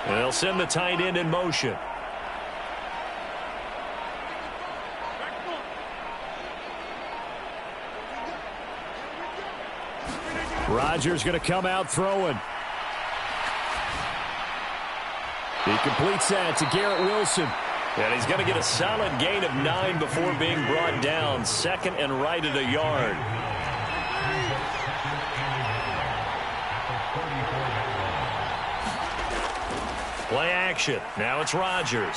They'll send the tight end in motion. Rodgers going to come out throwing. He completes that to Garrett Wilson. And he's going to get a solid gain of 9 before being brought down. Second and right at a yard. Play action. Now it's Rodgers.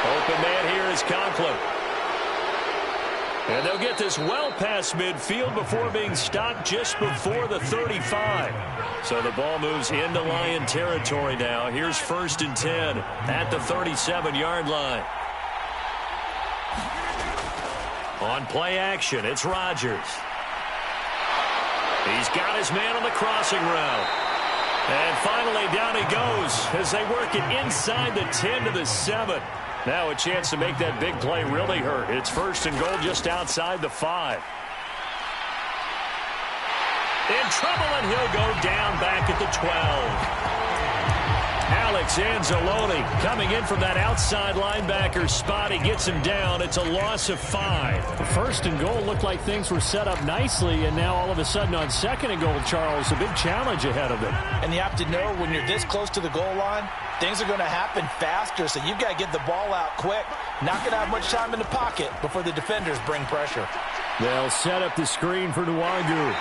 Open man here is Conklin. And they'll get this well past midfield before being stopped just before the 35. So the ball moves into Lion territory now. Here's 1st and 10 at the 37-yard line. On play action, it's Rodgers. He's got his man on the crossing route. And finally down he goes as they work it inside the 10 to the 7. Now a chance to make that big play really hurt. It's 1st and goal just outside the 5. In trouble, and he'll go down back at the 12. Alex Anzalone coming in from that outside linebacker spot. He gets him down. It's a loss of 5. The 1st and goal looked like things were set up nicely, and now all of a sudden on 2nd and goal, Charles, a big challenge ahead of them. And you have to know when you're this close to the goal line, things are going to happen faster, so you've got to get the ball out quick. Not going to have much time in the pocket before the defenders bring pressure. They'll set up the screen for Nwangu.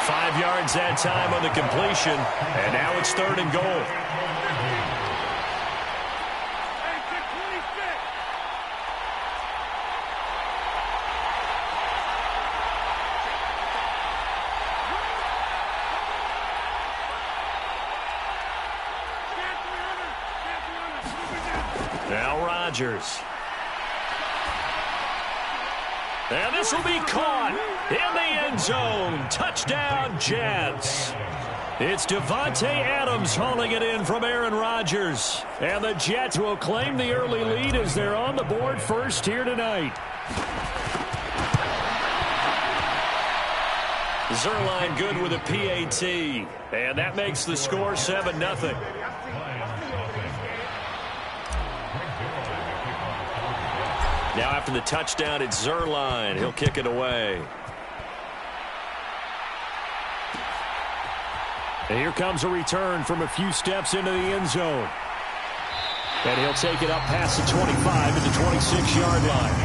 5 yards that time on the completion, and now it's 3rd and goal. Now Rodgers. And this will be caught in the end zone. Touchdown, Jets. It's Devontae Adams hauling it in from Aaron Rodgers. And the Jets will claim the early lead as they're on the board first here tonight. Zuerlein good with a PAT. And that makes the score 7-0. Now after the touchdown, it's Zuerlein. He'll kick it away. And here comes a return from a few steps into the end zone. And he'll take it up past the 25 to the 26-yard line.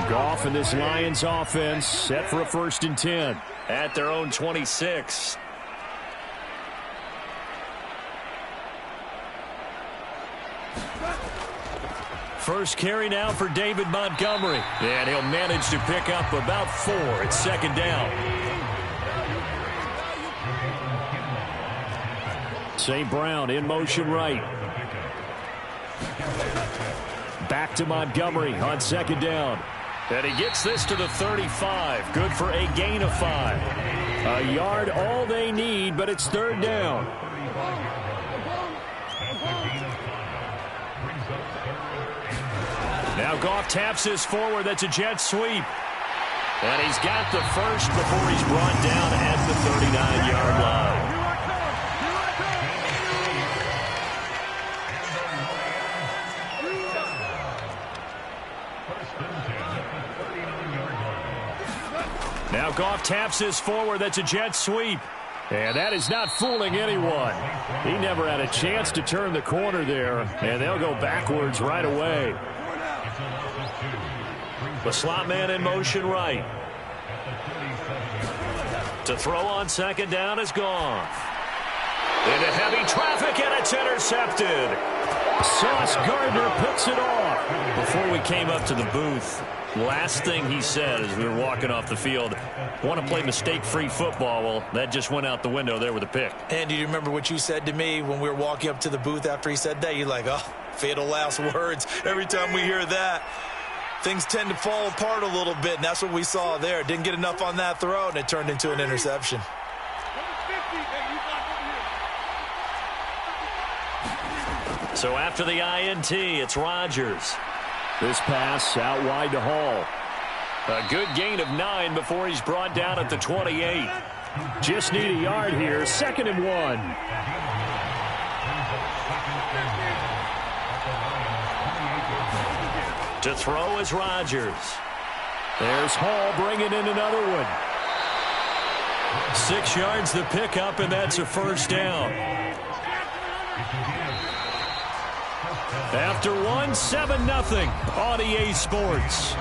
Goff and this Lions offense set for a 1st and 10 at their own 26. First carry now for David Montgomery. And he'll manage to pick up about 4. It's 2nd down. St. Brown in motion right. Back to Montgomery on 2nd down. And he gets this to the 35. Good for a gain of 5. A yard all they need, but it's 3rd down. Now Goff taps this forward. That's a jet sweep. And he's got the first before he's brought down at the 39-yard line. Now Goff taps this forward. That's a jet sweep. And that is not fooling anyone. He never had a chance to turn the corner there. And they'll go backwards right away. The slot man in motion right. To throw on 2nd down is Goff. Into heavy traffic, and it's intercepted. Sauce Gardner picks it off. Before we came up to the booth, last thing he said as we were walking off the field, want to play mistake-free football. Well, that just went out the window there with a pick. And do you remember what you said to me when we were walking up to the booth after he said that? You're like, oh, fatal last words. Every time we hear that, things tend to fall apart a little bit, and that's what we saw there. Didn't get enough on that throw, and it turned into an interception. So after the INT, it's Rodgers. This pass out wide to Hall. A good gain of 9 before he's brought down at the 28. Just need a yard here. 2nd and 1. To throw is Rodgers. There's Hall bringing in another one. 6 yards the pickup, and that's a first down. After 1, 7-0 on EA Sports.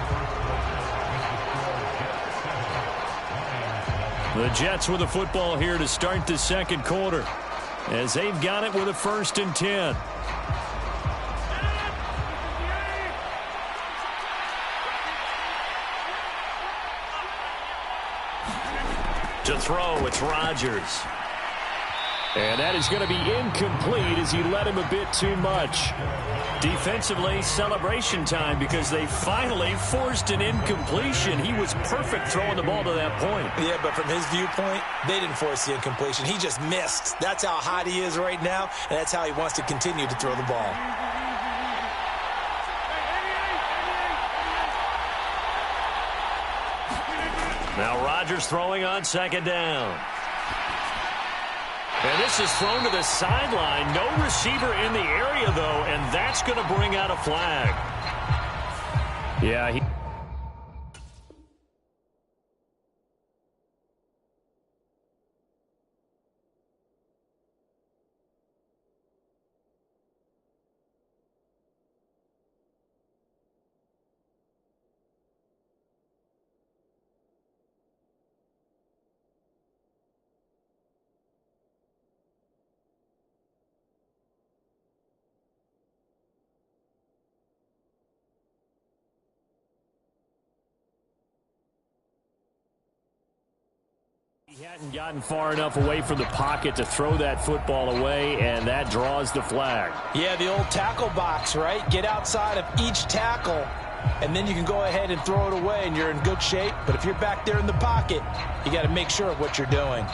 The Jets with the football here to start the second quarter, as they've got it with a 1st and 10. To throw, it's Rodgers. And that is going to be incomplete as he led him a bit too much. Defensively, celebration time because they finally forced an incompletion. He was perfect throwing the ball to that point. Yeah, but from his viewpoint, they didn't force the incompletion. He just missed. That's how hot he is right now, and that's how he wants to continue to throw the ball. Now Rodgers throwing on 2nd down. And this is thrown to the sideline. No receiver in the area, though, and that's going to bring out a flag. Yeah, He hadn't gotten far enough away from the pocket to throw that football away, and that draws the flag. Yeah, the old tackle box, right? Get outside of each tackle, and then you can go ahead and throw it away, and you're in good shape. But if you're back there in the pocket, you got to make sure of what you're doing.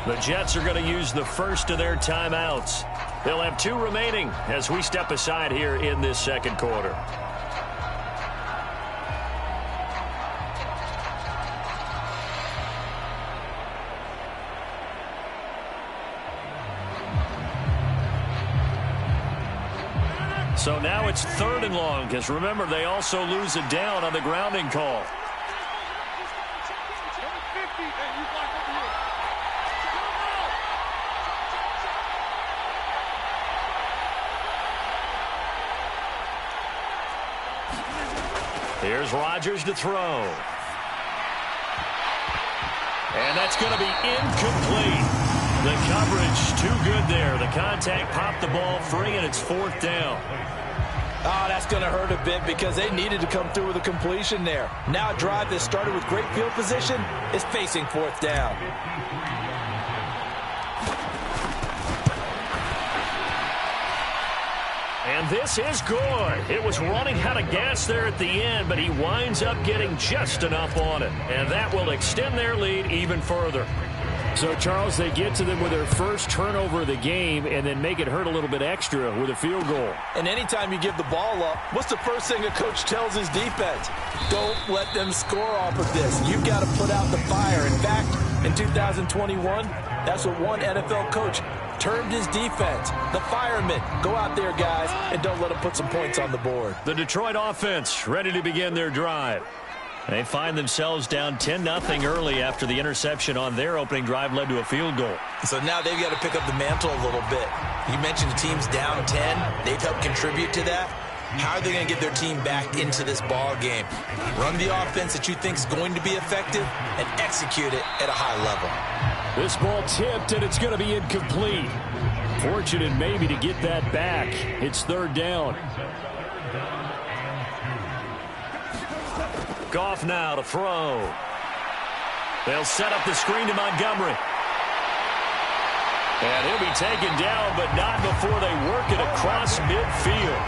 The Jets are going to use the first of their timeouts. They'll have 2 remaining as we step aside here in this second quarter. So now it's 3rd and long, because remember, they also lose it down on the grounding call. Here's Rodgers to throw. And that's going to be incomplete. The coverage too good there. The contact popped the ball free, and it's 4th down. Oh, that's going to hurt a bit because they needed to come through with a completion there. Now a drive that started with great field position is facing 4th down. And this is good. It was running out of gas there at the end, but he winds up getting just enough on it. And that will extend their lead even further. So, Charles, they get to them with their first turnover of the game and then make it hurt a little bit extra with a field goal. And anytime you give the ball up, what's the first thing a coach tells his defense? Don't let them score off of this. You've got to put out the fire. In fact, in 2021, that's what one NFL coach termed his defense. The firemen. Go out there, guys, and don't let them put some points on the board. The Detroit offense ready to begin their drive. They find themselves down 10-0 early after the interception on their opening drive led to a field goal. So now they've got to pick up the mantle a little bit. You mentioned the team's down 10. They've helped contribute to that. How are they going to get their team back into this ball game? Run the offense that you think is going to be effective and execute it at a high level. This ball tipped, and it's going to be incomplete. Fortunate maybe to get that back. It's 3rd down. Goff now to throw. They'll set up the screen to Montgomery. And he'll be taken down, but not before they work it across midfield.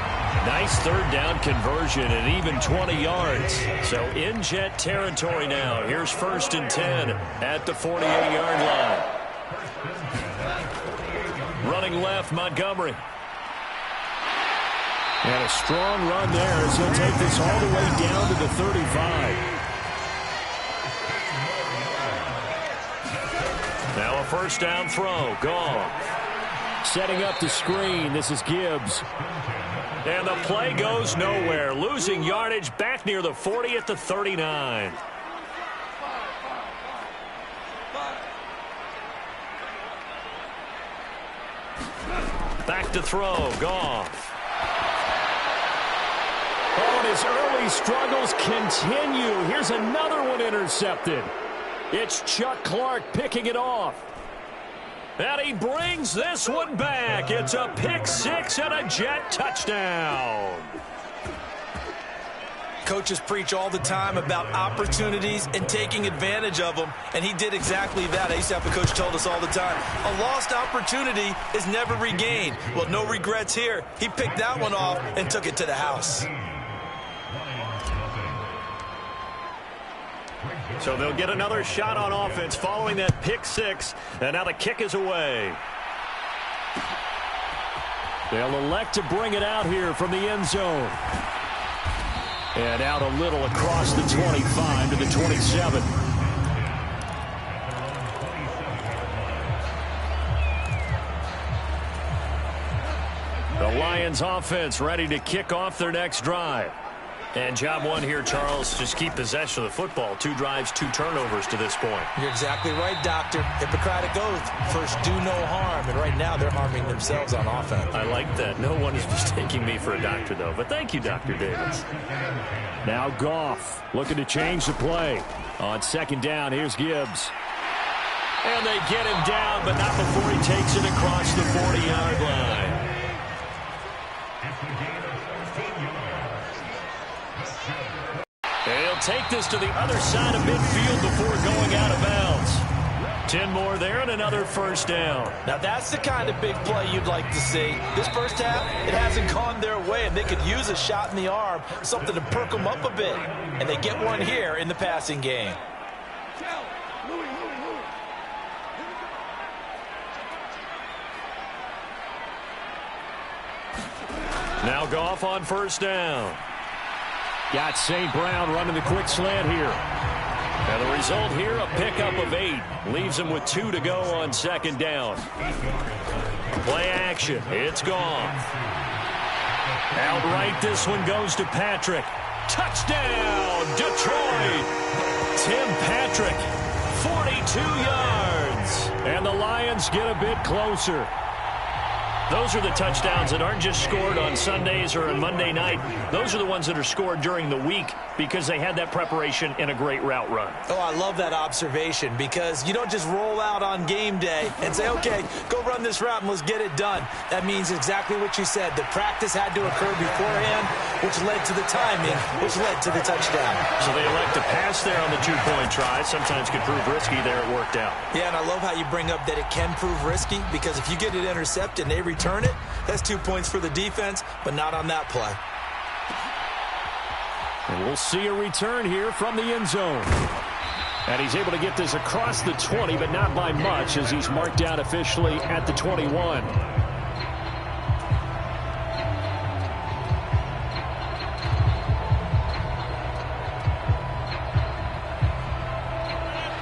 Nice 3rd down conversion and even 20 yards. So in Jet territory now. Here's 1st and 10 at the 48-yard line. Running left, Montgomery. And a strong run there as he'll take this all the way down to the 35. Now a first down throw. Gone. Setting up the screen. This is Gibbs. And the play goes nowhere. Losing yardage back near the 40 at the 39. Back to throw. Goff. Oh, and his early struggles continue. Here's another one intercepted. It's Chuck Clark picking it off. And he brings this one back. It's a pick six and a Jet touchdown. Coaches preach all the time about opportunities and taking advantage of them, and he did exactly that. I used to have a coach told us all the time, a lost opportunity is never regained. Well, no regrets here. He picked that one off and took it to the house. So they'll get another shot on offense following that pick six, and now the kick is away. They'll elect to bring it out here from the end zone. And out a little across the 25 to the 27. The Lions offense ready to kick off their next drive. And job one here, Charles, just keep possession of the football. 2 drives, 2 turnovers to this point. You're exactly right, Doctor. Hippocratic oath. First, do no harm. And right now, they're harming themselves on offense. I like that. No one is mistaking me for a doctor, though. But thank you, Dr. Davis. Now Goff looking to change the play. On second down, here's Gibbs. And they get him down, but not before he takes it across the 40-yard line. They'll take this to the other side of midfield before going out of bounds. 10 more there and another first down. Now that's the kind of big play you'd like to see. This first half, it hasn't gone their way, and they could use a shot in the arm, something to perk them up a bit. And they get one here in the passing game. Now Goff on first down. Got St. Brown running the quick slant here. And the result here, a pickup of 8. Leaves him with 2 to go on second down. Play action. It's gone. Outright, this one goes to Patrick. Touchdown, Detroit. Tim Patrick, 42 yards. And the Lions get a bit closer. Those are the touchdowns that aren't just scored on Sundays or on Monday night. Those are the ones that are scored during the week because they had that preparation in a great route run. Oh, I love that observation because you don't just roll out on game day and say, okay, go run this route and let's get it done. That means exactly what you said. The practice had to occur beforehand, which led to the timing, which led to the touchdown. So they elect to pass there on the 2-point try. Sometimes could prove risky. There it worked out. Yeah, and I love how you bring up that it can prove risky because if you get it intercepted and they return it, that's 2 points for the defense, but not on that play. And we'll see a return here from the end zone. And he's able to get this across the 20, but not by much as he's marked out officially at the 21.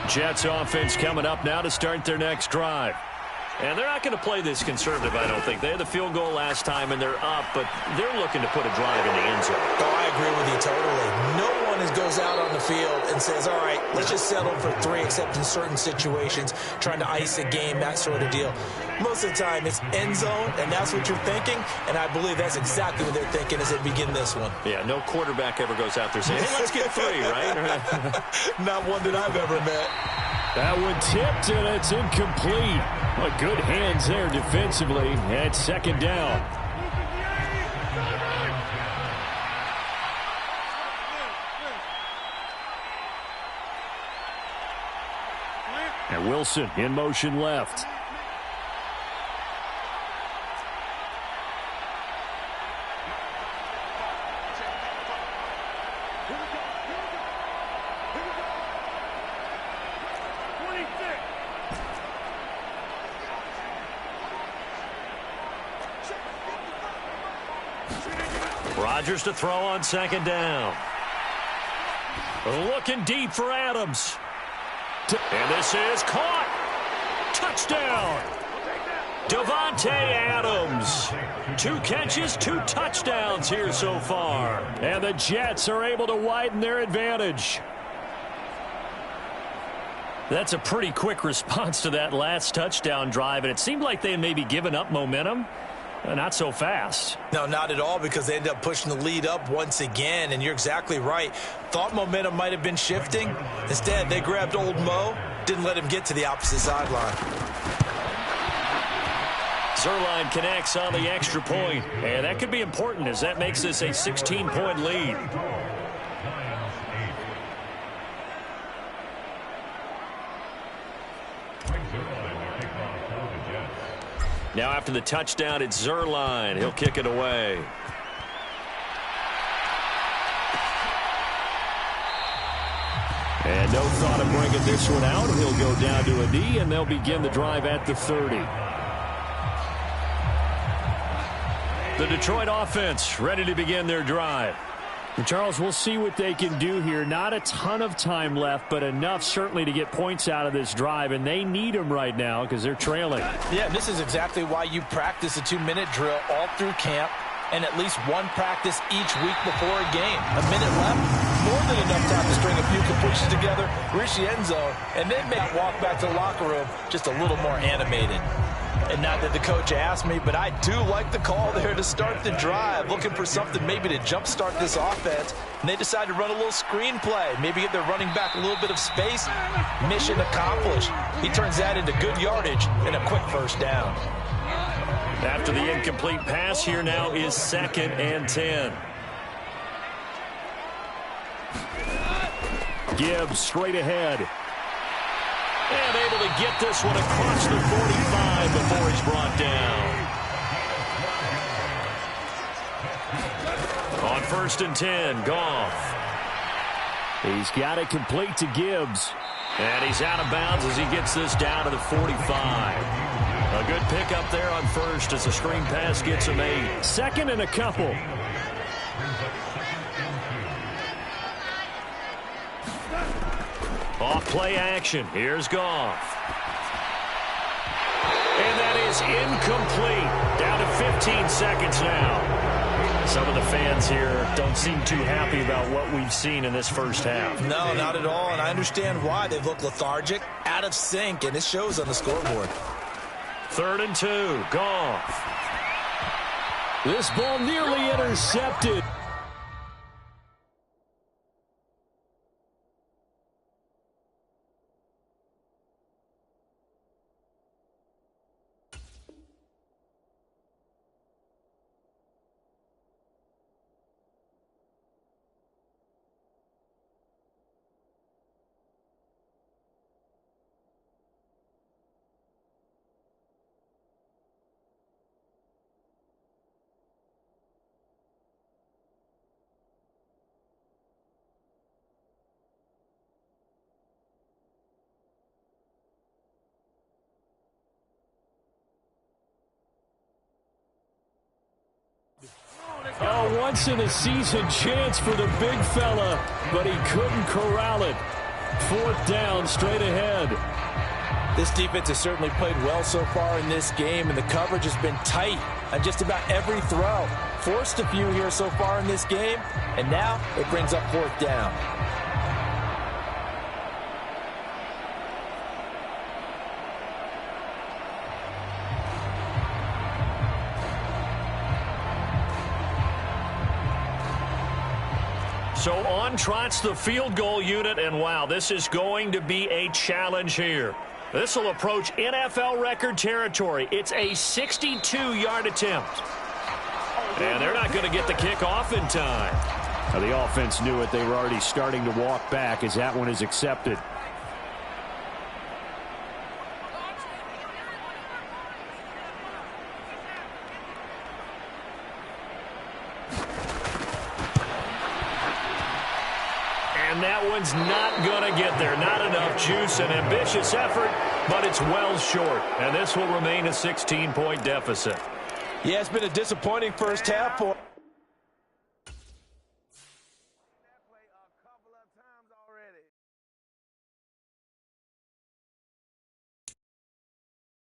Jets offense coming up now to start their next drive. And they're not going to play this conservative, I don't think. They had the field goal last time, and they're up, but they're looking to put a drive in the end zone. Oh, I agree with you totally. No one goes out on the field and says, all right, let's just settle for 3, except in certain situations, trying to ice a game, that sort of deal. Most of the time, it's end zone, and that's what you're thinking, and I believe that's exactly what they're thinking as they begin this one. Yeah, no quarterback ever goes out there saying, hey, let's get 3, right? Not one that I've ever met. That one tipped, and it's incomplete. But good hands there defensively at second down. And Wilson in motion left. Rodgers to throw on second down. Looking deep for Adams. And this is caught. Touchdown. Davante Adams. 2 catches, 2 touchdowns here so far. And the Jets are able to widen their advantage. That's a pretty quick response to that last touchdown drive, and it seemed like they had maybe given up momentum. Not so fast. No, not at all, because they ended up pushing the lead up once again, and you're exactly right. Thought momentum might have been shifting. Instead, they grabbed old Mo, didn't let him get to the opposite sideline. Zuerlein connects on the extra point, and that could be important as that makes this a 16-point lead. Now after the touchdown, it's Zuerlein. He'll kick it away. And no thought of bringing this one out. He'll go down to a knee, and they'll begin the drive at the 30. The Detroit offense ready to begin their drive. And Charles, we'll see what they can do here. Not a ton of time left, but enough certainly to get points out of this drive, and they need them right now because they're trailing. Yeah, this is exactly why you practice a 2-minute drill all through camp and at least one practice each week before a game. A minute left, more than enough time to string a few completions together, reach the end zone, and then make walk back to the locker room just a little more animated. And not that the coach asked me, but I do like the call there to start the drive, looking for something maybe to jumpstart this offense. And they decided to run a little screen play, maybe give their running back a little bit of space. Mission accomplished. He turns that into good yardage and a quick first down. After the incomplete pass, here now is 2nd and 10. Gibbs straight ahead. And able to get this one across the 45 before he's brought down. On 1st and 10, Goff. He's got it complete to Gibbs. And he's out of bounds as he gets this down to the 45. A good pickup there on 1st as the screen pass gets him 8. 2nd and a couple. Off play action. Here's Goff. And that is incomplete. Down to 15 seconds now. Some of the fans here don't seem too happy about what we've seen in this first half. No, not at all, and I understand why. They look lethargic, out of sync, and it shows on the scoreboard. 3rd and 2, Goff. This ball nearly intercepted. A once-in-a-season chance for the big fella, but he couldn't corral it. 4th down, straight ahead. This defense has certainly played well so far in this game, and the coverage has been tight on just about every throw. Forced a few here so far in this game, and now it brings up 4th down. So on trots the field goal unit, and wow, this is going to be a challenge here. This will approach NFL record territory. It's a 62-yard attempt. And they're not going to get the kick off in time. Now, the offense knew it. They were already starting to walk back as that one is accepted. And that one's not going to get there. Not enough juice. An ambitious effort, but it's well short. And this will remain a 16-point deficit. Yeah, it's been a disappointing first half for